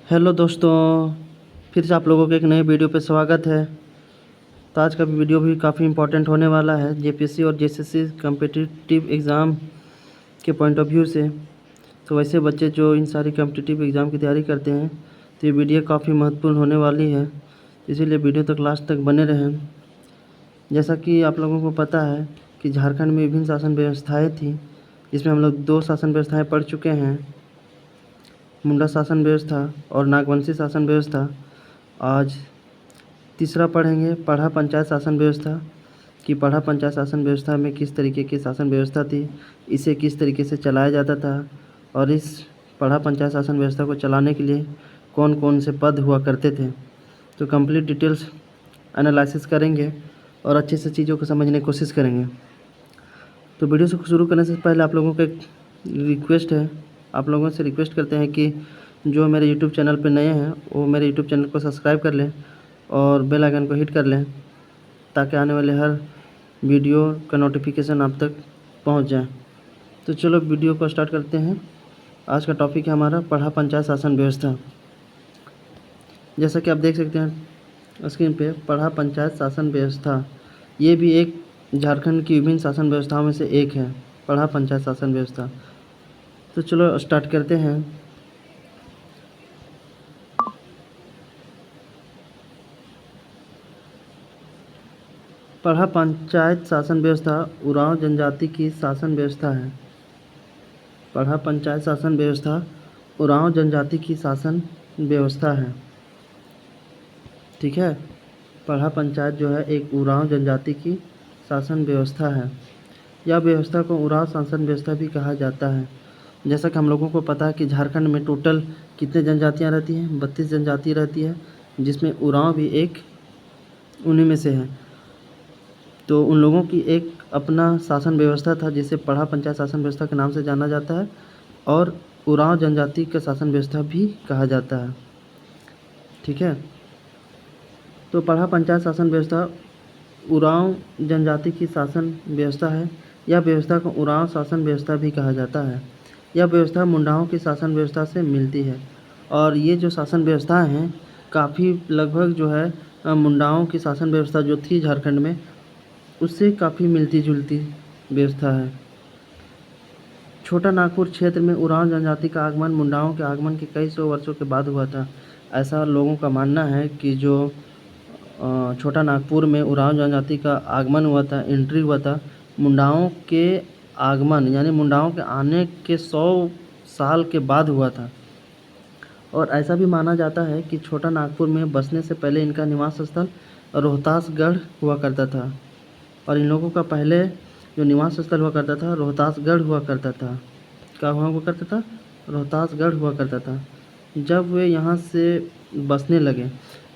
Hello दोस्तों, फिर से आप लोगों के एक नए वीडियो पे स्वागत है। तो आज का वीडियो भी काफ़ी इम्पोर्टेंट होने वाला है जेपीएससी और जेएसएससी कम्पिटिटिव एग्ज़ाम के पॉइंट ऑफ व्यू से। तो वैसे बच्चे जो इन सारी कम्पिटिटिव एग्ज़ाम की तैयारी करते हैं तो ये वीडियो काफ़ी महत्वपूर्ण होने वाली है, इसीलिए वीडियो तक लास्ट तक बने रहें। जैसा कि आप लोगों को पता है कि झारखंड में विभिन्न शासन व्यवस्थाएँ थी, जिसमें हम लोग 2 शासन व्यवस्थाएँ पढ़ चुके हैं, मुंडा शासन व्यवस्था और नागवंशी शासन व्यवस्था। आज तीसरा पढ़ेंगे पढ़ा पंचायत शासन व्यवस्था कि पढ़ा पंचायत शासन व्यवस्था में किस तरीके की शासन व्यवस्था थी, इसे किस तरीके से चलाया जाता था और इस पढ़ा पंचायत शासन व्यवस्था को चलाने के लिए कौन कौन से पद हुआ करते थे। तो कंप्लीट डिटेल्स एनालिसिस करेंगे और अच्छे से चीज़ों को समझने की कोशिश करेंगे। तो वीडियो से शुरू करने से पहले आप लोगों को एक रिक्वेस्ट है, आप लोगों से रिक्वेस्ट करते हैं कि जो मेरे यूट्यूब चैनल पर नए हैं वो मेरे यूट्यूब चैनल को सब्सक्राइब कर लें और बेल आइकन को हिट कर लें ताकि आने वाले हर वीडियो का नोटिफिकेशन आप तक पहुंच जाए। तो चलो वीडियो को स्टार्ट करते हैं। आज का टॉपिक है हमारा पढ़ा पंचायत शासन व्यवस्था। जैसा कि आप देख सकते हैं स्क्रीन पे, पढ़ा पंचायत शासन व्यवस्था ये भी एक झारखंड की विभिन्न शासन व्यवस्थाओं में से एक है, पढ़ा पंचायत शासन व्यवस्था। तो चलो स्टार्ट करते हैं। पढ़ा पंचायत शासन व्यवस्था उरांव जनजाति की शासन व्यवस्था है। पढ़ा पंचायत शासन व्यवस्था उरांव जनजाति की शासन व्यवस्था है। ठीक है, पढ़ा पंचायत जो है एक उरांव जनजाति की शासन व्यवस्था है। यह व्यवस्था को उरांव शासन व्यवस्था भी कहा जाता है। जैसा कि हम लोगों को पता है कि झारखंड में टोटल कितने जनजातियाँ रहती हैं, 32 जनजाति रहती है, जिसमें उरांव भी एक उन्हीं में से है। तो उन लोगों की एक अपना शासन व्यवस्था था जिसे पढ़ा पंचायत शासन व्यवस्था के नाम से जाना जाता है और उरांव जनजाति का शासन व्यवस्था भी कहा जाता है। ठीक है, तो पढ़ा पंचायत शासन व्यवस्था उरांव जनजाति की शासन व्यवस्था है। यह व्यवस्था को उरांव शासन व्यवस्था भी कहा जाता है। यह व्यवस्था मुंडाओं की शासन व्यवस्था से मिलती है और ये जो शासन व्यवस्थाएँ हैं काफ़ी लगभग जो है मुंडाओं की शासन व्यवस्था जो थी झारखंड में उससे काफ़ी मिलती जुलती व्यवस्था है। छोटा नागपुर क्षेत्र में उरांव जनजाति का आगमन मुंडाओं के आगमन के कई सौ वर्षों के बाद हुआ था। ऐसा लोगों का मानना है कि जो छोटा नागपुर में उरांव जनजाति का आगमन हुआ था, एंट्री हुआ था, मुंडाओं के आगमन यानी मुंडाओं के आने के 100 साल के बाद हुआ था। और ऐसा भी माना जाता है कि छोटा नागपुर में बसने से पहले इनका निवास स्थल रोहतासगढ़ हुआ करता था और इन लोगों का पहले जो निवास स्थल हुआ करता था रोहतासगढ़ हुआ करता था। क्या हुआ करता था? रोहतासगढ़ हुआ करता था। जब वे यहाँ से बसने लगे,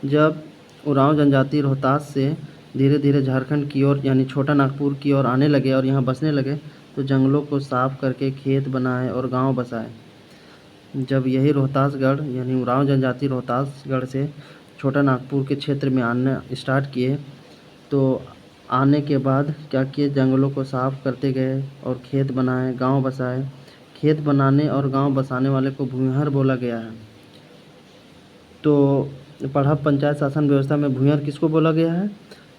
जब उरांव जनजाति रोहतास से धीरे धीरे झारखंड की ओर यानी छोटा नागपुर की ओर आने लगे और यहाँ बसने लगे तो जंगलों को साफ करके खेत बनाए और गांव बसाए। जब यही रोहतासगढ़ यानी उरांव जनजाति रोहतासगढ़ से छोटा नागपुर के क्षेत्र में आना स्टार्ट किए तो आने के बाद क्या किए, जंगलों को साफ करते गए और खेत बनाए, गांव बसाए। खेत बनाने और गांव बसाने वाले को भूमिहर बोला गया है। तो पढ़ा पंचायत शासन व्यवस्था में भूमिहर किसको बोला गया है?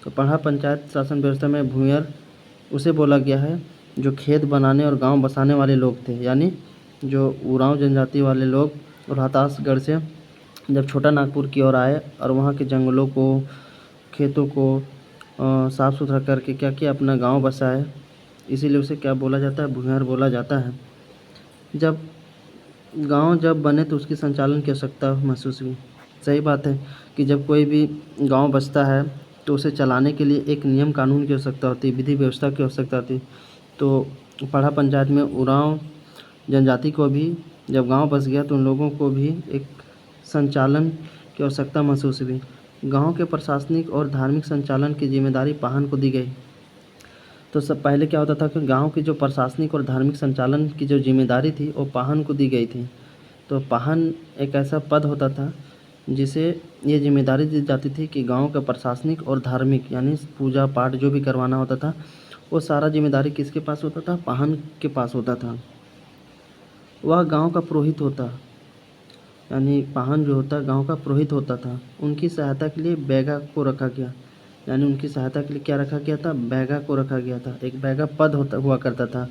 तो पढ़ा पंचायत शासन व्यवस्था में भूमिहर उसे बोला गया है जो खेत बनाने और गांव बसाने वाले लोग थे, यानी जो उरांव जनजाति वाले लोग रोहतासगढ़ से जब छोटा नागपुर की ओर आए और वहाँ के जंगलों को, खेतों को साफ़ सुथरा करके क्या किया, अपना गांव बसाए। इसीलिए उसे क्या बोला जाता है? भूमिहर बोला जाता है। जब बने तो उसकी संचालन की आवश्यकता महसूस हुई। सही बात है कि जब कोई भी गांव बसता है तो उसे चलाने के लिए एक नियम कानून की आवश्यकता होती है, विधि व्यवस्था की आवश्यकता होती है। तो पढ़ा पंचायत में उरांव जनजाति को भी जब गांव बस गया तो उन लोगों को भी एक संचालन की आवश्यकता महसूस हुई। गांव के प्रशासनिक और धार्मिक संचालन की जिम्मेदारी पाहन को दी गई। तो सब पहले क्या होता था कि गांव की जो प्रशासनिक और धार्मिक संचालन की जो जिम्मेदारी थी वो पाहन को दी गई थी। तो पाहन एक ऐसा पद होता था जिसे ये जिम्मेदारी दी जाती थी कि गांव का प्रशासनिक और धार्मिक यानी पूजा पाठ जो भी करवाना होता था वो सारा जिम्मेदारी किसके पास होता था? पाहन के पास होता था। वह गांव का पुरोहित होता यानी पाहन जो होता गांव का पुरोहित होता था, उनकी सहायता के लिए बैगा को रखा गया। यानी उनकी सहायता के लिए क्या रखा गया था? बैगा को रखा गया था। एक बैगा पद होता हुआ करता था,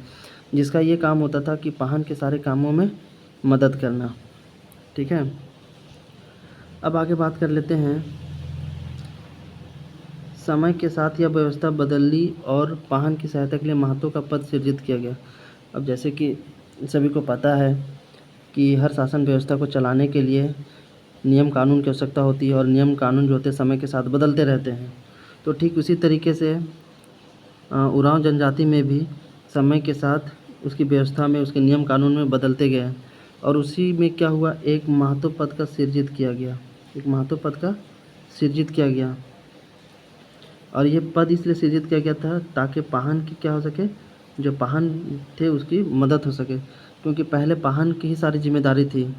जिसका ये काम होता था कि पाहन के सारे कामों में मदद करना। ठीक है, अब आगे बात कर लेते हैं। समय के साथ यह व्यवस्था बदली और पाहन की सहायता के लिए महतों का पद सृजित किया गया। अब जैसे कि सभी को पता है कि हर शासन व्यवस्था को चलाने के लिए नियम कानून की आवश्यकता होती है, और नियम कानून जो होते हैं समय के साथ बदलते रहते हैं। तो ठीक उसी तरीके से उरांव जनजाति में भी समय के साथ उसकी व्यवस्था में, उसके नियम कानून में बदलते गए, और उसी में क्या हुआ, एक महतो पद का सृजित किया गया। एक महतो पद का सृजित किया गया, और ये पद इसलिए सृजित किया गया था ताकि पाहन की क्या हो सके, जो पाहन थे उसकी मदद हो सके। क्योंकि पहले पाहन की ही सारी जिम्मेदारी थी,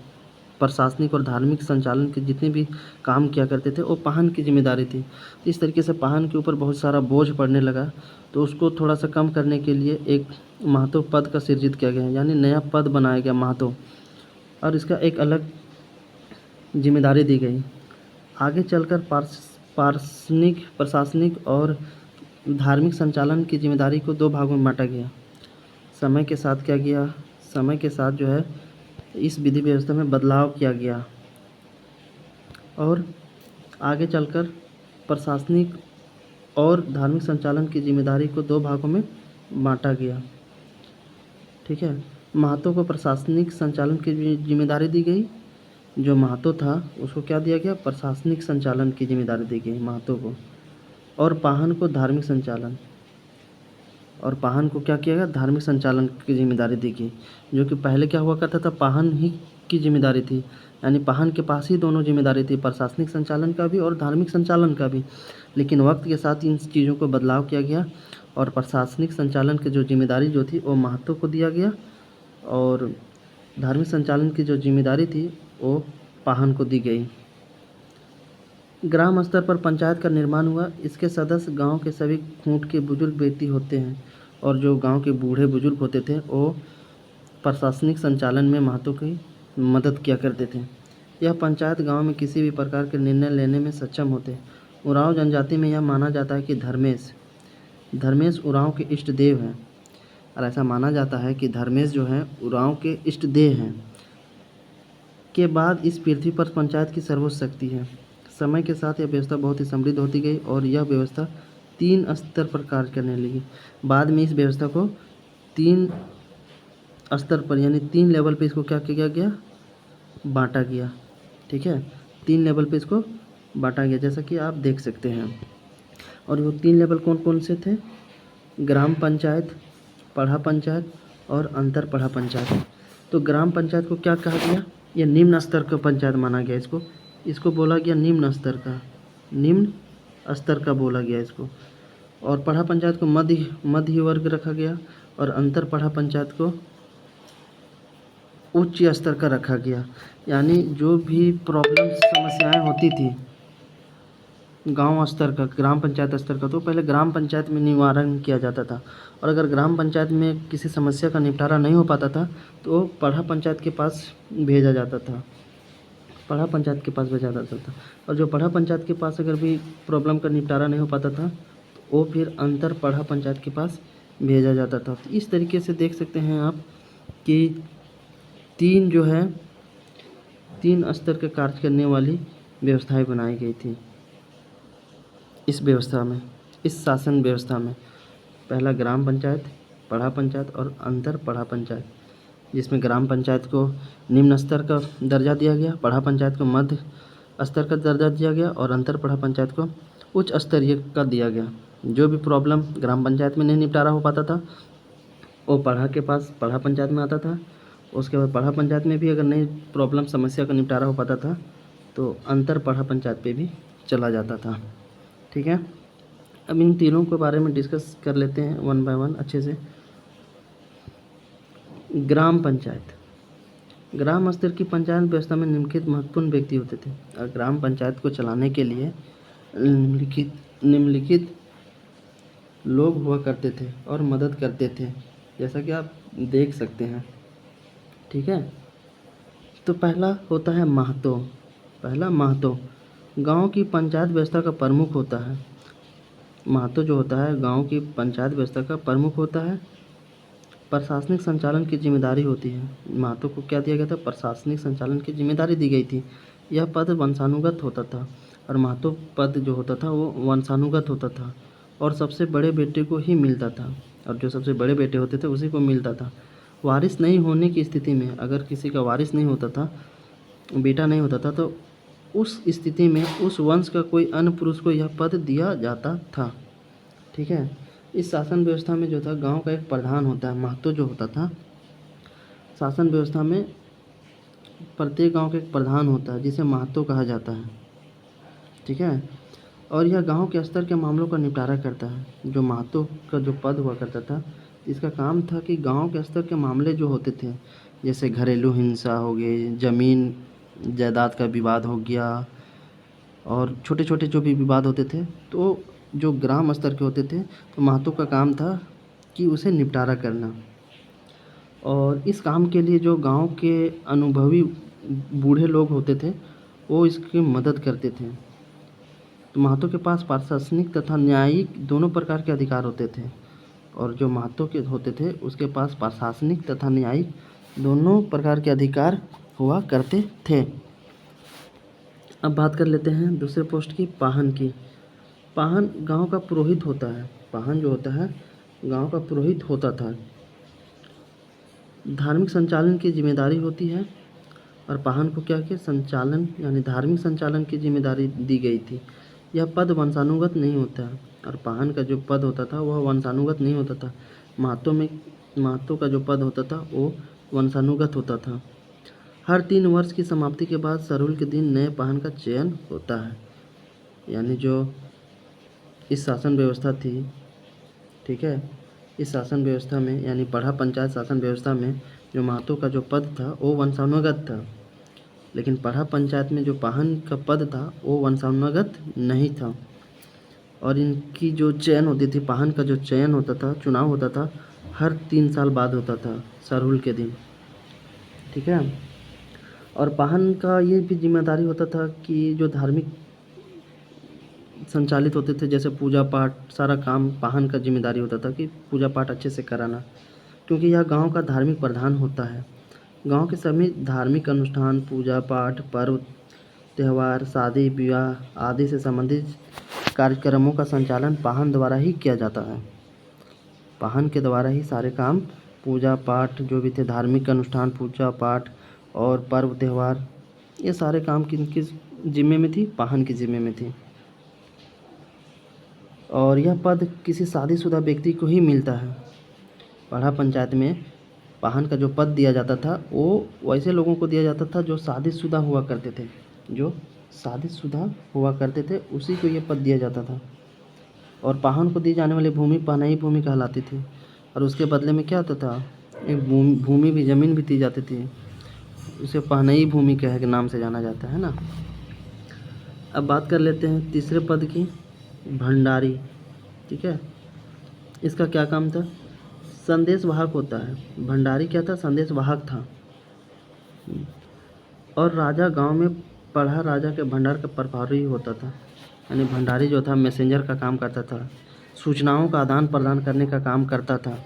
प्रशासनिक और धार्मिक संचालन के जितने भी काम किया करते थे वो पाहन की जिम्मेदारी थी। इस तरीके से पाहन के ऊपर बहुत सारा बोझ पड़ने लगा, तो उसको थोड़ा सा कम करने के लिए एक महतो पद का सृजित किया गया, यानी नया पद बनाया गया महतो, और इसका एक अलग जिम्मेदारी दी गई। आगे चलकर प्रशासनिक और धार्मिक संचालन की जिम्मेदारी को दो भागों में बांटा गया। समय के साथ क्या किया, समय के साथ जो है इस विधि व्यवस्था में बदलाव किया गया, और आगे चलकर प्रशासनिक और धार्मिक संचालन की जिम्मेदारी को दो भागों में बांटा गया। ठीक है, महतो को प्रशासनिक संचालन की जिम्मेदारी दी गई। जो महतो था उसको क्या दिया गया, प्रशासनिक संचालन की जिम्मेदारी दी गई महतो को, और पाहन को धार्मिक संचालन, और पाहन को क्या किया गया, धार्मिक संचालन की जिम्मेदारी दी गई। जो कि पहले क्या हुआ करता था, पाहन ही की जिम्मेदारी थी, यानी पाहन के पास ही दोनों जिम्मेदारी थी, प्रशासनिक संचालन का भी और धार्मिक संचालन का भी। लेकिन वक्त के साथ इन चीज़ों को बदलाव किया गया, और प्रशासनिक संचालन की जो जिम्मेदारी जो थी वो महतो को दिया गया, और धार्मिक संचालन की जो जिम्मेदारी थी वो पाहन को दी गई। ग्राम स्तर पर पंचायत का निर्माण हुआ। इसके सदस्य गांव के सभी खूंट के बुजुर्ग व्यक्ति होते हैं, और जो गांव के बूढ़े बुजुर्ग होते थे वो प्रशासनिक संचालन में महतो की मदद किया करते थे। यह पंचायत गांव में किसी भी प्रकार के निर्णय लेने में सक्षम होते। उरांव जनजाति में यह माना जाता है कि धर्मेश उरांव के इष्ट देव हैं, और ऐसा माना जाता है कि धर्मेश जो हैं उरांव के इष्ट देव हैं। के बाद इस पृथ्वी पर पंचायत की सर्वोच्च शक्ति है। समय के साथ यह व्यवस्था बहुत ही समृद्ध होती गई, और यह व्यवस्था 3 स्तर पर कार्य करने लगी। बाद में इस व्यवस्था को 3 स्तर पर, यानी 3 लेवल पे इसको क्या किया गया, बांटा गया। ठीक है, 3 लेवल पे इसको बांटा गया, जैसा कि आप देख सकते हैं। और वो 3 लेवल कौन कौन से थे, ग्राम पंचायत, पढ़ा पंचायत और अंतर पढ़ा पंचायत। तो ग्राम पंचायत को क्या कहा गया, यह निम्न स्तर का पंचायत माना गया। इसको बोला गया निम्न स्तर का बोला गया इसको। और पढ़ा पंचायत को मध्य वर्ग रखा गया, और अंतर पढ़ा पंचायत को उच्च स्तर का रखा गया। यानी जो भी प्रॉब्लम समस्याएं होती थी गांव स्तर का, ग्राम पंचायत स्तर का, तो पहले ग्राम पंचायत में निवारण किया जाता था, और अगर ग्राम पंचायत में किसी समस्या का निपटारा नहीं हो पाता था तो पढ़ा पंचायत के पास भेजा जाता था, और जो पढ़ा पंचायत के पास अगर भी प्रॉब्लम का निपटारा नहीं हो पाता था तो वो फिर अंतर पढ़ा पंचायत के पास भेजा जाता था। तो इस तरीके से देख सकते हैं आप कि 3 स्तर के कार्य करने वाली व्यवस्थाएं बनाई गई थी इस व्यवस्था में, इस शासन व्यवस्था में। पहला ग्राम पंचायत, पढ़ा पंचायत और अंतर पढ़ा पंचायत, जिसमें ग्राम पंचायत को निम्न स्तर का दर्जा दिया गया, पढ़ा पंचायत को मध्य स्तर का दर्जा दिया गया, और अंतर पढ़ा पंचायत को उच्च स्तरीय का दिया गया। जो भी प्रॉब्लम ग्राम पंचायत में नहीं निपटारा हो पाता था वो पढ़ा पंचायत में आता था। उसके बाद पढ़ा पंचायत में भी अगर नहीं प्रॉब्लम समस्या का निपटारा हो पाता था तो अंतर पढ़ा पंचायत पे भी चला जाता था। ठीक है, अब इन तीनों के बारे में डिस्कस कर लेते हैं 1 बाय 1 अच्छे से। ग्राम पंचायत, ग्राम स्तर की पंचायत व्यवस्था में निम्नलिखित महत्वपूर्ण व्यक्ति होते थे। और ग्राम पंचायत को चलाने के लिए निम्नलिखित लोग हुआ करते थे और मदद करते थे, जैसा कि आप देख सकते हैं। ठीक है, तो पहला होता है महतो। पहला महतो गांव की पंचायत व्यवस्था का प्रमुख होता है। महतो जो होता है गांव की पंचायत व्यवस्था का प्रमुख होता है। प्रशासनिक संचालन की जिम्मेदारी होती है। महतो को क्या दिया गया था? प्रशासनिक संचालन की जिम्मेदारी दी गई थी। यह पद वंशानुगत होता था और महतो पद जो होता था वो वंशानुगत होता था और सबसे बड़े बेटे को ही मिलता था, और जो सबसे बड़े बेटे होते थे उसी को मिलता था। वारिस नहीं होने की स्थिति में, अगर किसी का वारिस नहीं होता था, बेटा नहीं होता था, तो उस स्थिति में उस वंश का कोई अन्य पुरुष को यह पद दिया जाता था। ठीक है। इस शासन व्यवस्था में जो था गांव का एक प्रधान होता है। महतो जो होता था शासन व्यवस्था में प्रत्येक गांव का एक प्रधान होता है जिसे महतो कहा जाता है। ठीक है। और यह गांव के स्तर के मामलों का निपटारा करता है। जो महतो का जो पद हुआ करता था, इसका काम था कि गांव के स्तर के मामले जो होते थे, जैसे घरेलू हिंसा हो गई, ज़मीन जायदाद का विवाद हो गया, और छोटे छोटे जो भी विवाद होते थे, तो जो ग्राम स्तर के होते थे, तो महतो का काम था कि उसे निपटारा करना। और इस काम के लिए जो गांव के अनुभवी बूढ़े लोग होते थे वो इसकी मदद करते थे। तो महतो के पास प्रशासनिक तथा न्यायिक दोनों प्रकार के अधिकार होते थे, और जो महतो के होते थे उसके पास प्रशासनिक तथा न्यायिक दोनों प्रकार के अधिकार हुआ करते थे। अब बात कर लेते हैं दूसरे पोस्ट की, पाहन की। पाहन गांव का पुरोहित होता है। पाहन जो होता है गांव का पुरोहित होता था। धार्मिक संचालन की जिम्मेदारी होती है, और पाहन को क्या किया? संचालन यानी धार्मिक संचालन की जिम्मेदारी दी गई थी। यह पद वंशानुगत नहीं होता है, और पाहन का जो पद होता था वह वंशानुगत नहीं होता था। महतो का जो पद होता था वो वंशानुगत होता था। हर 3 वर्ष की समाप्ति के बाद सरहुल के दिन नए पाहन का चयन होता है। यानी जो इस शासन व्यवस्था थी, ठीक है, इस शासन व्यवस्था में यानी पढ़ा पंचायत शासन व्यवस्था में जो महतो का जो पद था वो वंशानुगत था, लेकिन पढ़ा पंचायत में जो पाहन का पद था वो वंशानुगत नहीं था। और इनकी जो चयन होती थी, पाहन का जो चयन होता था, चुनाव होता था, हर 3 साल बाद होता था, सरहुल के दिन। ठीक है। और पाहन का ये भी जिम्मेदारी होता था कि जो धार्मिक संचालित होते थे, जैसे पूजा पाठ, सारा काम पाहन का जिम्मेदारी होता था कि पूजा पाठ अच्छे से कराना, क्योंकि यह गांव का धार्मिक प्रधान होता है। गांव के सभी धार्मिक अनुष्ठान, पूजा पाठ, पर्व त्यौहार, शादी विवाह आदि से संबंधित कार्यक्रमों का संचालन पाहन द्वारा ही किया जाता है। पाहन के द्वारा ही सारे काम, पूजा पाठ जो भी थे, धार्मिक अनुष्ठान, पूजा पाठ और पर्व त्यौहार, ये सारे काम किनकी जिम्मे में थी? पाहन की जिम्मे में थी। और यह पद किसी शादीशुदा व्यक्ति को ही मिलता है। पढ़ा पंचायत में पाहन का जो पद दिया जाता था वो वैसे लोगों को दिया जाता था जो शादीशुदा हुआ करते थे। जो शादीशुदा हुआ करते थे उसी को ये पद दिया जाता था। और पाहन को दी जाने वाली भूमि पहनाई भूमि कहलाती थी, और उसके बदले में क्या होता था? एक भूमि भी, ज़मीन भी दी जाती थी, उसे पहनाई भूमि कह के नाम से जाना जाता है ना। अब बात कर लेते हैं तीसरे पद की, भंडारी। ठीक है। इसका क्या काम था? संदेश वाहक होता है। भंडारी क्या था? संदेश वाहक था। और राजा गांव में पढ़ा राजा के भंडार का प्रभारी होता था। यानी भंडारी जो था मैसेंजर का काम करता था, सूचनाओं का आदान प्रदान करने का काम करता था।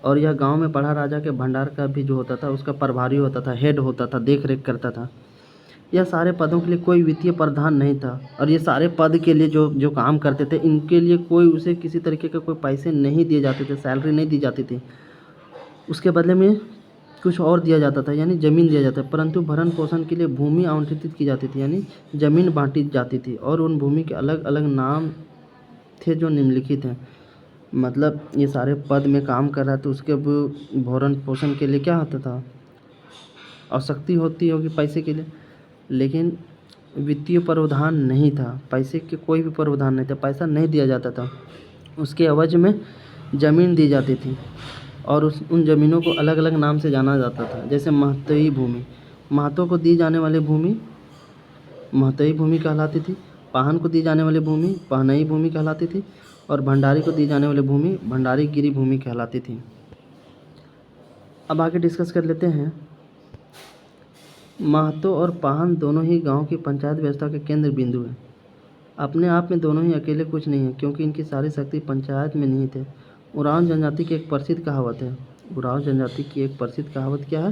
और यह गांव में पढ़ा राजा के भंडार का भी जो होता था उसका प्रभारी होता था, हेड होता था, देख रेख करता था। यह सारे पदों के लिए कोई वित्तीय प्रावधान नहीं था, और ये सारे पद के लिए जो जो काम करते थे इनके लिए कोई उसे किसी तरीके के कोई पैसे नहीं दिए जाते थे, सैलरी नहीं दी जाती थी। उसके बदले में कुछ और दिया जाता था, यानी ज़मीन दिया जाता है, परंतु भरण पोषण के लिए भूमि आवंटित की जाती थी, यानी ज़मीन बांटी जाती थी। और उन भूमि के अलग अलग नाम थे जो निम्नलिखित हैं। मतलब ये सारे पद में काम कर रहा था, उसके भरण पोषण के लिए क्या होता था? आवश्यकता होती होगी पैसे के लिए, लेकिन वित्तीय प्रावधान नहीं था, पैसे के कोई भी प्रावधान नहीं था, पैसा नहीं दिया जाता था। उसके एवज में ज़मीन दी जाती थी, और उन ज़मीनों को अलग अलग नाम से जाना जाता था। जैसे महतई भूमि, महतों को दी जाने वाली भूमि महतई भूमि कहलाती थी, पाहन को दी जाने वाली भूमि पहनई भूमि कहलाती थी, और भंडारी को दी जाने वाली भूमि भंडारी गिरी भूमि कहलाती थी। अब आगे डिस्कस कर लेते हैं महतो और पाहन दोनों ही गांव की पंचायत व्यवस्था के केंद्र बिंदु हैं। अपने आप में दोनों ही अकेले कुछ नहीं है, क्योंकि इनकी सारी शक्ति पंचायत में निहित है। उरांव जनजाति की एक प्रसिद्ध कहावत है। उरांव जनजाति की एक प्रसिद्ध कहावत क्या है?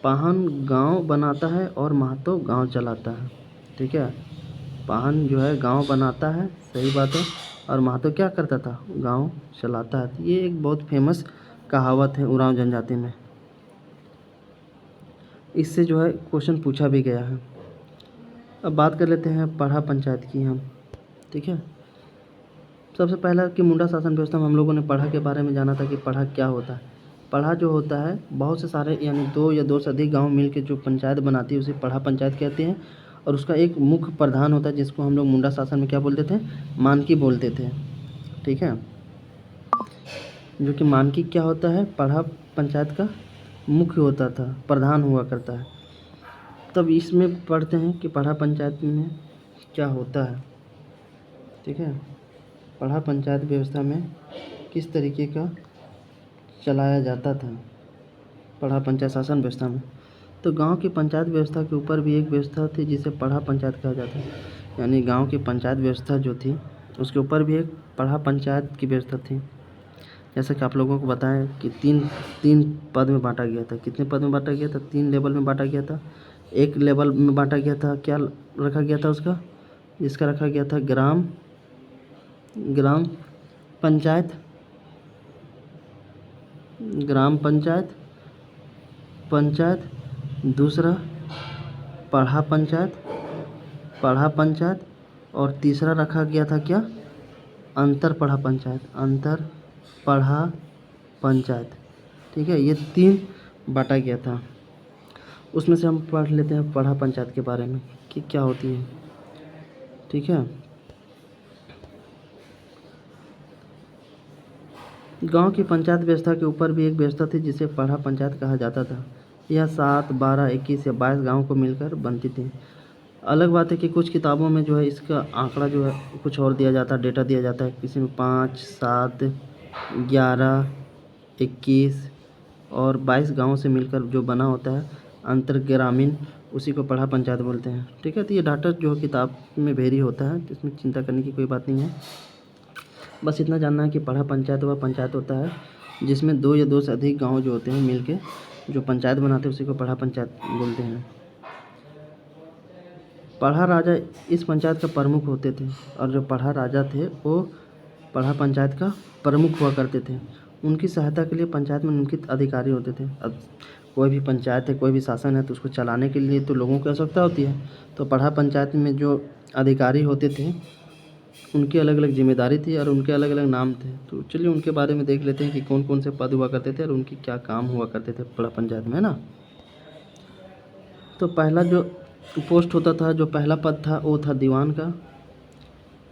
पाहन गांव बनाता है और महतो गांव चलाता है। ठीक है, पाहन जो है गांव बनाता है, सही बात है, और महतो क्या करता था? गांव चलाता है। ये एक बहुत फेमस कहावत है उरांव जनजाति में। इससे जो है क्वेश्चन पूछा भी गया है। अब बात कर लेते हैं पढ़ा पंचायत की हम। ठीक है, सबसे पहला कि मुंडा शासन व्यवस्था में हम लोगों ने पढ़ा के बारे में जाना था कि पढ़ा क्या होता है। पढ़ा जो होता है बहुत से सारे यानी 2 या 2 से अधिक गांव मिलकर जो पंचायत बनाती है उसे पढ़ा पंचायत कहते हैं। और उसका एक मुख्य प्रधान होता है जिसको हम लोग मुंडा शासन में क्या बोलते थे? मानकी बोलते थे। ठीक है, जो कि मानकी क्या होता है? पढ़ा पंचायत का मुख्य होता था, प्रधान हुआ करता है। तब इसमें पढ़ते हैं कि पढ़ा पंचायत में क्या होता है। ठीक है, पढ़ा पंचायत व्यवस्था में किस तरीके का चलाया जाता था पढ़ा पंचायत शासन व्यवस्था में। तो गांव की पंचायत व्यवस्था के ऊपर भी एक व्यवस्था थी जिसे पढ़ा पंचायत कहा जाता है। यानी गांव की पंचायत व्यवस्था जो थी उसके ऊपर भी एक पढ़ा पंचायत की व्यवस्था थी। जैसा कि आप लोगों को बताएं कि तीन पद में बांटा गया था। कितने पद में बांटा गया था? 3 लेवल में बांटा गया था। एक लेवल में बांटा गया था, क्या रखा गया था उसका? जिसका रखा गया था ग्राम पंचायत, ग्राम पंचायत, दूसरा पढ़ा पंचायत, और तीसरा रखा गया था क्या? अंतर पढ़ा पंचायत। ठीक है, ये 3 बांटा गया था। उसमें से हम पढ़ लेते हैं पढ़ा पंचायत के बारे में कि क्या होती है। ठीक है, गांव की पंचायत व्यवस्था के ऊपर भी एक व्यवस्था थी जिसे पढ़ा पंचायत कहा जाता था। यह 7, 12, 21 या 22 गाँव को मिलकर बनती थी। अलग बात है कि कुछ किताबों में जो है इसका आंकड़ा जो है कुछ और दिया जाता है, डेटा दिया जाता है। किसी में 5, 7, 11, 21 और 22 गाँव से मिलकर जो बना होता है अंतर ग्रामीण, उसी को पढ़ा पंचायत बोलते हैं। ठीक है, तो ये डाटा जो किताब में वेरी होता है, इसमें चिंता करने की कोई बात नहीं है। बस इतना जानना है कि पढ़ा पंचायत वह पंचायत होता है जिसमें 2 या 2 से अधिक गांव जो होते हैं मिलके जो पंचायत बनाते हैं उसी को पढ़ा पंचायत बोलते हैं। पढ़ा राजा इस पंचायत का प्रमुख होते थे, और जो पढ़ा राजा थे वो पढ़ा पंचायत का प्रमुख हुआ करते थे। उनकी सहायता के लिए पंचायत में निम्नलिखित अधिकारी होते थे। अब कोई भी पंचायत है, कोई भी शासन है, तो उसको चलाने के लिए तो लोगों की आवश्यकता होती है। तो पढ़ा पंचायत में जो अधिकारी होते थे उनकी अलग अलग जिम्मेदारी थी और उनके अलग अलग नाम थे। तो चलिए उनके बारे में देख लेते हैं कि कौन कौन से पद हुआ करते थे और उनकी क्या काम हुआ करते थे पढ़ा पंचायत में, है ना। तो पहला जो पोस्ट होता था, जो पहला पद था वो था दीवान का।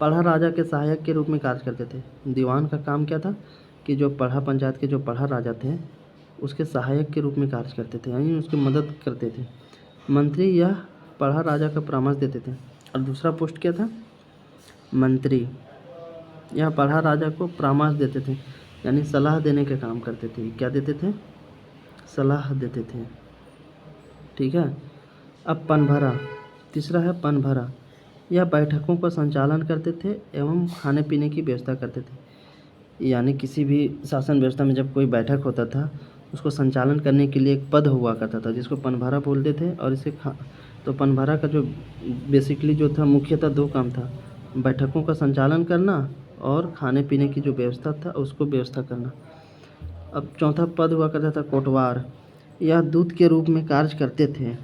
पढ़ा राजा के सहायक के रूप में कार्य करते थे। दीवान का काम क्या था कि जो पढ़ा पंचायत के जो पढ़ा राजा थे उसके सहायक के रूप में कार्य करते थे, यानी उसकी मदद करते थे। मंत्री यह पढ़ा राजा का परामर्श देते थे। और दूसरा पोस्ट क्या था? मंत्री। यह पढ़ा राजा को परामर्श देते थे, यानी सलाह देने का काम करते थे। क्या देते थे? सलाह देते थे। ठीक है, अब पनभरा, तीसरा है पनभरा। यह बैठकों का संचालन करते थे एवं खाने पीने की व्यवस्था करते थे। यानी किसी भी शासन व्यवस्था में जब कोई बैठक होता था उसको संचालन करने के लिए एक पद हुआ करता था जिसको पनभरा बोलते थे। और इसे तो पनभरा का जो बेसिकली जो था मुख्यतः 2 काम था, बैठकों का संचालन करना और खाने पीने की जो व्यवस्था था उसको व्यवस्था करना। अब चौथा पद हुआ करता था कोटवार। यह दूत के रूप में कार्य करते थे।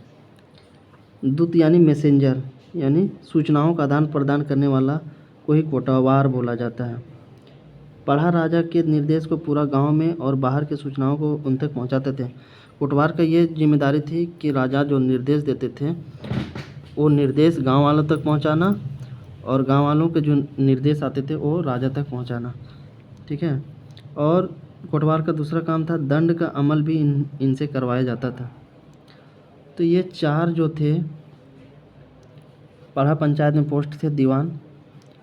दूत यानी मैसेंजर, यानी सूचनाओं का आदान प्रदान करने वाला को ही कोटवार बोला जाता है। पढ़ा राजा के निर्देश को पूरा गांव में और बाहर की सूचनाओं को उन तक पहुंचाते थे। कोटवार का ये जिम्मेदारी थी कि राजा जो निर्देश देते थे वो निर्देश गांव वालों तक पहुंचाना और गांव वालों के जो निर्देश आते थे वो राजा तक पहुंचाना। ठीक है, और कोटवार का दूसरा काम था दंड का अमल भी इनसे करवाया जाता था। तो ये 4 जो थे पढ़ा पंचायत में पोस्ट थे। दीवान,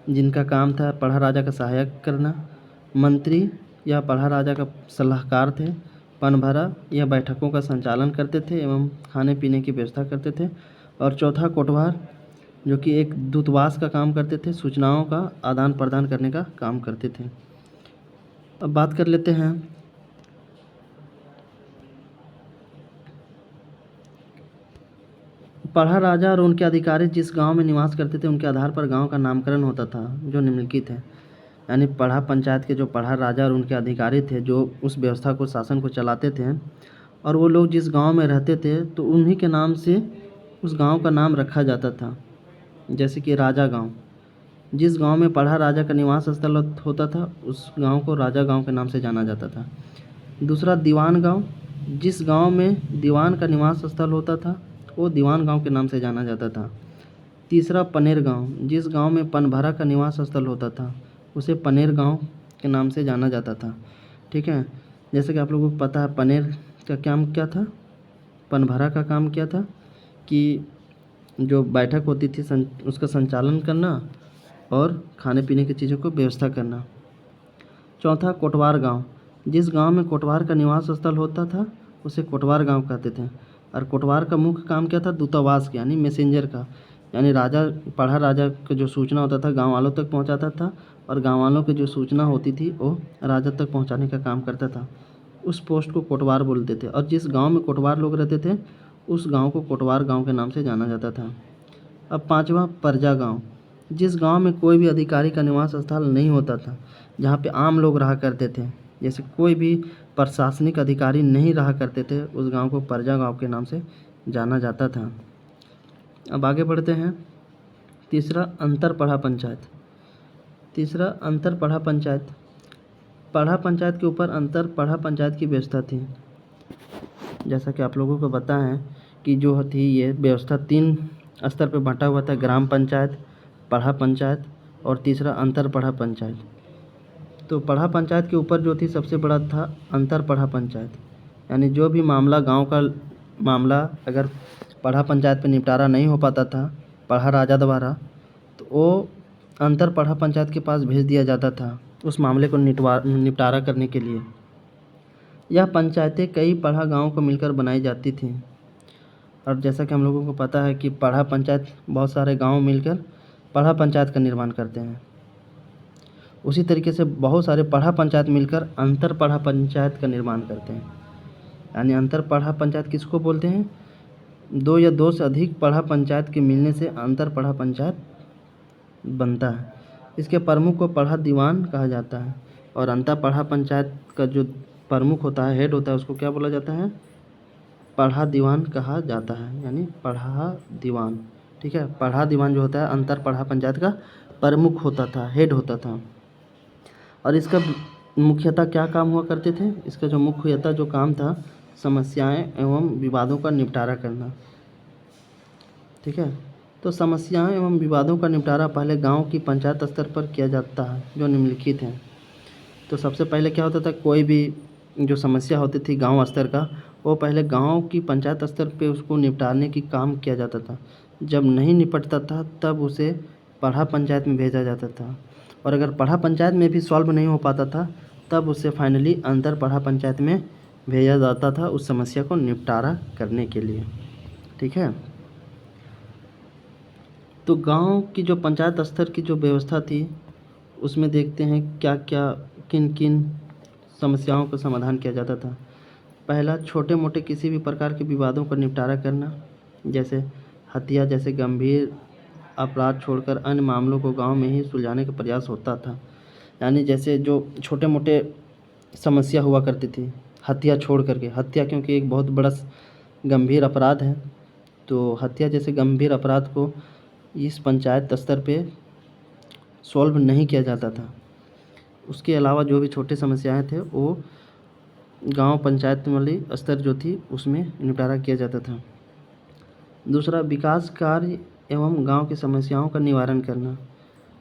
जिनका काम था पढ़ा राजा का सहायक करना। मंत्री या पढ़ा राजा का सलाहकार थे। पनभरा यह बैठकों का संचालन करते थे एवं खाने पीने की व्यवस्था करते थे। और चौथा कोटवार जो कि एक दूतावास का काम करते थे, सूचनाओं का आदान प्रदान करने का काम करते थे। अब बात कर लेते हैं पढ़ा राजा और उनके अधिकारी जिस गांव में निवास करते थे उनके आधार पर गांव का नामकरण होता था, जो निम्नलिखित है। यानी पढ़ा पंचायत के जो पढ़ा राजा और उनके अधिकारी थे जो उस व्यवस्था को, शासन को चलाते थे, और वो लोग जिस गांव में रहते थे तो उन्हीं के नाम से उस गांव का नाम रखा जाता था। जैसे कि राजा गांव, जिस गांव में पढ़ा राजा का निवास स्थल होता था उस गांव को राजा गांव के नाम से जाना जाता था। दूसरा दीवान गांव, जिस गांव में दीवान का निवास स्थल होता था वो दीवान गांव के नाम से जाना जाता था। तीसरा पनेर गांव, जिस गांव में पनभरा का निवास स्थल होता था उसे पनेर गांव के नाम से जाना जाता था। ठीक है, जैसे कि आप लोगों को पता है पनेर का काम क्या था, पनभरा का काम क्या था कि जो बैठक होती थी उसका संचालन करना और खाने पीने की चीज़ों को व्यवस्था करना। चौथा कोटवार गांव, जिस गांव में कोटवार का निवास स्थल होता था उसे कोटवार गांव कहते थे। और कोटवार का मुख्य काम क्या था, दूतावास का, यानी मैसेंजर का, यानी राजा पढ़ा राजा का जो सूचना होता था गांव वालों तक पहुंचाता था और गांव वालों की जो सूचना होती थी वो राजा तक पहुंचाने का काम करता था। उस पोस्ट को कोटवार बोलते थे। और जिस गांव में कोटवार लोग रहते थे उस गांव को कोटवार गांव के नाम से जाना जाता था। अब पांचवा परजा गांव, जिस गांव में कोई भी अधिकारी का निवास स्थल नहीं होता था, जहाँ पे आम लोग रहा करते थे, जैसे कोई भी प्रशासनिक अधिकारी नहीं रहा करते थे, उस गांव को परजा गांव के नाम से जाना जाता था। अब आगे बढ़ते हैं। तीसरा अंतर पढ़ा पंचायत। तीसरा अंतर पढ़ा पंचायत, पढ़ा पंचायत के ऊपर अंतर पढ़ा पंचायत की व्यवस्था थी। जैसा कि आप लोगों को पता है कि जो थी ये व्यवस्था 3 स्तर पर बांटा हुआ था, ग्राम पंचायत, पढ़ा पंचायत और तीसरा अंतर पढ़ा पंचायत। तो पढ़ा पंचायत के ऊपर जो थी सबसे बड़ा था अंतर पढ़ा पंचायत, यानी जो भी मामला गांव का मामला अगर पढ़ा पंचायत पे निपटारा नहीं हो पाता था पढ़ा राजा द्वारा, तो वो अंतर पढ़ा पंचायत के पास भेज दिया जाता था उस मामले को निपटारा करने के लिए। यह पंचायतें कई पढ़ा गाँव को मिलकर बनाई जाती थीं। और जैसा कि हम लोगों को पता है कि पढ़ा पंचायत बहुत सारे गाँव मिलकर पढ़ा पंचायत का निर्माण करते हैं, उसी तरीके से बहुत सारे पढ़ा पंचायत मिलकर अंतर पढ़ा पंचायत का निर्माण करते हैं। यानी अंतर पढ़ा पंचायत किसको बोलते हैं, 2 या 2 से अधिक पढ़ा पंचायत के मिलने से अंतर पढ़ा पंचायत बनता है। इसके प्रमुख को पढ़ा दीवान कहा जाता है और अंतर पढ़ा पंचायत का जो प्रमुख होता है, हेड होता है, उसको क्या बोला जाता है, पढ़ा दीवान कहा जाता है, यानी पढ़ा दीवान। ठीक है, पढ़ा दीवान जो होता है अंतर पढ़ा पंचायत का प्रमुख होता था, हेड होता था। और इसका मुख्यतः क्या काम हुआ करते थे, इसका जो मुख्यतः जो काम था समस्याएं एवं विवादों का निपटारा करना। ठीक है, तो समस्याएं एवं विवादों का निपटारा पहले गांव की पंचायत स्तर पर किया जाता है, जो निम्नलिखित हैं। तो सबसे पहले क्या होता था, कोई भी जो समस्या होती थी गांव स्तर का, वो पहले गांव की पंचायत स्तर पे उसको निपटाने की काम किया जाता था। जब नहीं निपटता था तब उसे पढ़ा पंचायत में भेजा जाता था, और अगर पढ़ा पंचायत में भी सॉल्व नहीं हो पाता था तब उसे फाइनली अंतर पढ़ा पंचायत में भेजा जाता था उस समस्या को निपटारा करने के लिए। ठीक है, तो गांव की जो पंचायत स्तर की जो व्यवस्था थी उसमें देखते हैं क्या क्या किन किन समस्याओं का समाधान किया जाता था। पहला, छोटे मोटे किसी भी प्रकार के विवादों का निपटारा करना, जैसे हत्या जैसे गंभीर अपराध छोड़कर अन्य मामलों को गांव में ही सुलझाने का प्रयास होता था। यानी जैसे जो छोटे मोटे समस्या हुआ करती थी, हत्या छोड़ करके, हत्या क्योंकि एक बहुत बड़ा गंभीर अपराध है, तो हत्या जैसे गंभीर अपराध को इस पंचायत स्तर पे सॉल्व नहीं किया जाता था। उसके अलावा जो भी छोटी समस्याएं थे वो गांव पंचायत वाली स्तर जो थी उसमें निपटारा किया जाता था। दूसरा, विकास कार्य एवं गांव की समस्याओं का निवारण करना।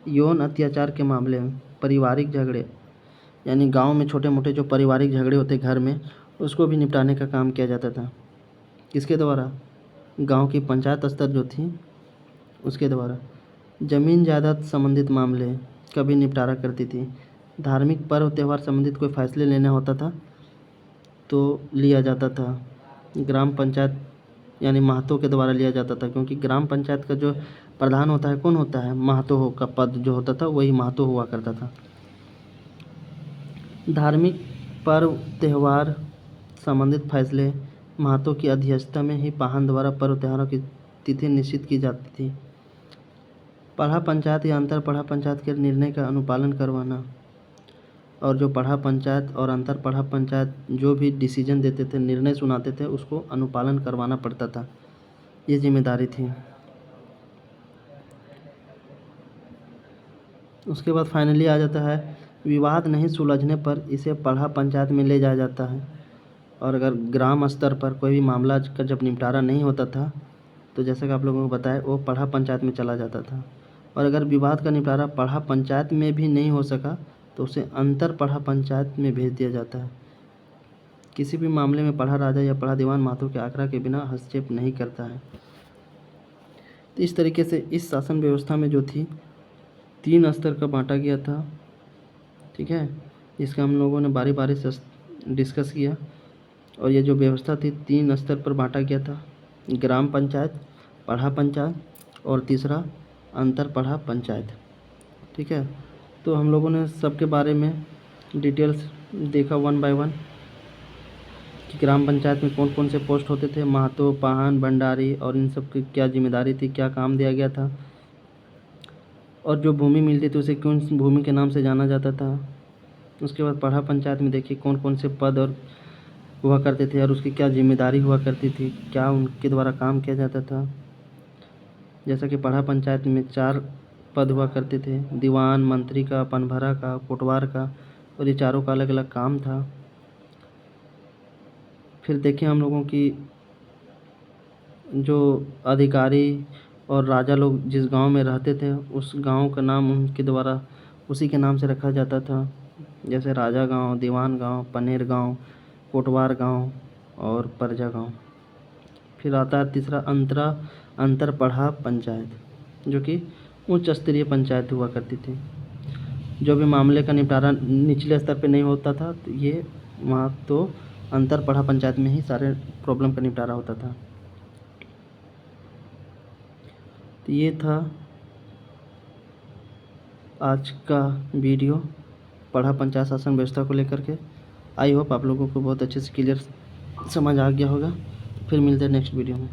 यौन अत्याचार के मामले में, पारिवारिक झगड़े, यानी गांव में छोटे मोटे जो पारिवारिक झगड़े होते घर में, उसको भी निपटाने का काम किया जाता था। किसके द्वारा, गांव की पंचायत स्तर जो थी उसके द्वारा। ज़मीन जायदाद संबंधित मामले का भी निपटारा करती थी। धार्मिक पर्व त्यौहार संबंधित कोई फैसले लेना होता था तो लिया जाता था। ग्राम पंचायत यानी महतो के द्वारा लिया जाता था, क्योंकि ग्राम पंचायत का जो प्रधान होता है कौन होता है? महतो का पद जो होता था वही महतो हुआ करता था। धार्मिक पर्व त्यौहार संबंधित फैसले महतो की अध्यक्षता में ही पाहन द्वारा पर्व त्योहारों की तिथि निश्चित की जाती थी। पढ़ा पंचायत या अंतर पढ़ा पंचायत के निर्णय का अनुपालन करवाना, और जो पढ़ा पंचायत और अंतर पढ़ा पंचायत जो भी डिसीजन देते थे, निर्णय सुनाते थे, उसको अनुपालन करवाना पड़ता था। ये जिम्मेदारी थी। उसके बाद फाइनली आ जाता है विवाद नहीं सुलझने पर इसे पढ़ा पंचायत में ले जाया जाता है। और अगर ग्राम स्तर पर कोई भी मामला का जब निपटारा नहीं होता था तो जैसा कि आप लोगों को बताया वो पढ़ा पंचायत में चला जाता था। और अगर विवाद का निपटारा पढ़ा पंचायत में भी नहीं हो सका तो उसे अंतर पढ़ा पंचायत में भेज दिया जाता है। किसी भी मामले में पढ़ा राजा या पढ़ा दीवान महतो के आज्ञा के बिना हस्तक्षेप नहीं करता है। तो इस तरीके से इस शासन व्यवस्था में जो थी 3 स्तर का बांटा गया था। ठीक है, इसका हम लोगों ने बारी बारी से डिस्कस किया। और ये जो व्यवस्था थी 3 स्तर पर बांटा गया था, ग्राम पंचायत, पढ़ा पंचायत और तीसरा अंतर पढ़ा पंचायत। ठीक है, तो हम लोगों ने सबके बारे में डिटेल्स देखा 1 बाय 1 कि ग्राम पंचायत में कौन कौन से पोस्ट होते थे, महतो, पाहन, भंडारी, और इन सब की क्या जिम्मेदारी थी, क्या काम दिया गया था, और जो भूमि मिलती थी उसे कौन सी भूमि के नाम से जाना जाता था। उसके बाद पढ़ा पंचायत में देखिए कौन कौन से पद और हुआ करते थे और उसकी क्या जिम्मेदारी हुआ करती थी, क्या उनके द्वारा काम किया जाता था। जैसा कि पढ़ा पंचायत में 4 पद हुआ करते थे, दीवान, मंत्री का, पनभरा का, कोटवार का, और ये चारों का अलग अलग काम था। फिर देखिए हम लोगों की जो अधिकारी और राजा लोग जिस गांव में रहते थे उस गांव का नाम उनके द्वारा उसी के नाम से रखा जाता था, जैसे राजा गांव, दीवान गांव, पनेर गांव, कोटवार गांव और परजा गांव। फिर आता है तीसरा अंतर पढ़ा पंचायत, जो कि उच्च स्तरीय पंचायत हुआ करती थी। जो भी मामले का निपटारा निचले स्तर पे नहीं होता था तो ये वहाँ तो अंतर पढ़ा पंचायत में ही सारे प्रॉब्लम का निपटारा होता था। तो ये था आज का वीडियो पढ़ा पंचायत शासन व्यवस्था को लेकर के। आई होप आप लोगों को बहुत अच्छे से क्लियर समझ आ गया होगा। फिर मिलते हैं नेक्स्ट वीडियो में।